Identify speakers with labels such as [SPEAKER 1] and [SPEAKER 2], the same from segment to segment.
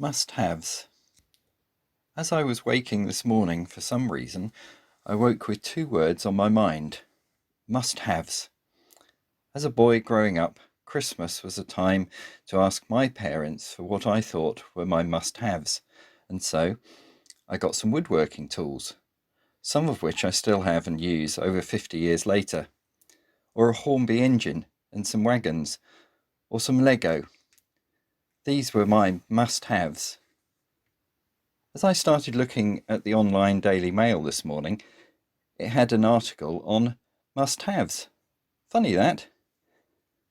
[SPEAKER 1] Must-haves. As I was waking this morning, for some reason, I woke with two words on my mind. Must-haves. As a boy growing up, Christmas was a time to ask my parents for what I thought were my must-haves, and so I got some woodworking tools, some of which I still have and use over 50 years later, or a Hornby engine and some wagons, or some Lego. These were my must-haves. As I started looking at the online Daily Mail this morning, it had an article on must-haves. Funny that.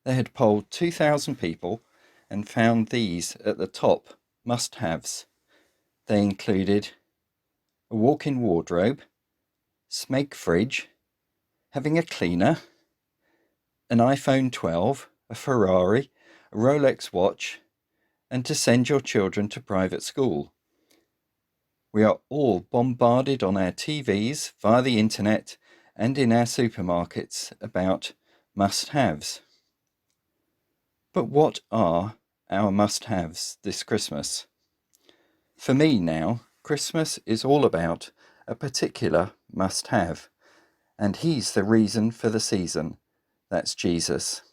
[SPEAKER 1] They had polled 2,000 people and found these at the top must-haves. They included a walk-in wardrobe, Smeg fridge, having a cleaner, an iPhone 12, a Ferrari, a Rolex watch, and to send your children to private school. We are all bombarded on our TVs, via the internet, and in our supermarkets about must-haves. But what are our must-haves this Christmas? For me now, Christmas is all about a particular must-have, and he's the reason for the season. That's Jesus.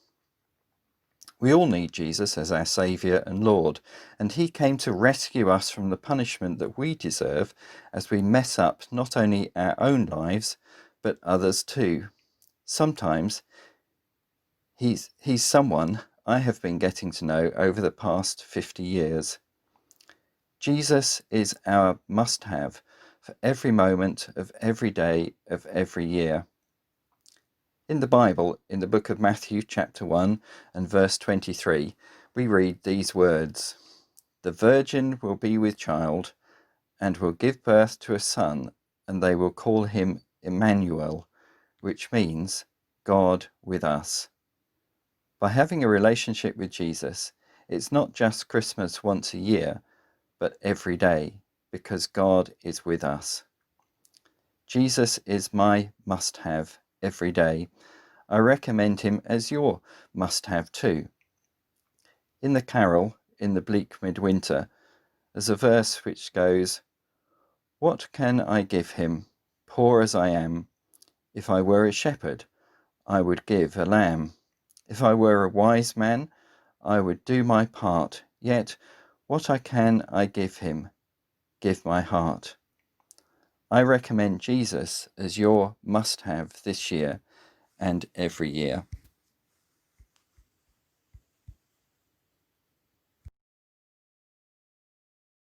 [SPEAKER 1] We all need Jesus as our Saviour and Lord, and he came to rescue us from the punishment that we deserve as we mess up not only our own lives, but others too. Sometimes he's someone I have been getting to know over the past 50 years. Jesus is our must-have for every moment of every day of every year. In the Bible, in the book of Matthew chapter 1 and verse 23, we read these words: "The virgin will be with child and will give birth to a son, and they will call him Emmanuel," which means God with us. By having a relationship with Jesus, it's not just Christmas once a year, but every day, because God is with us. Jesus is my must-have every day. I recommend him as your must-have too. In the carol, In the Bleak Midwinter, there's a verse which goes, "What can I give him, poor as I am? If I were a shepherd, I would give a lamb. If I were a wise man, I would do my part. Yet what can I give him? Give my heart." I recommend Jesus as your must-have this year and every year.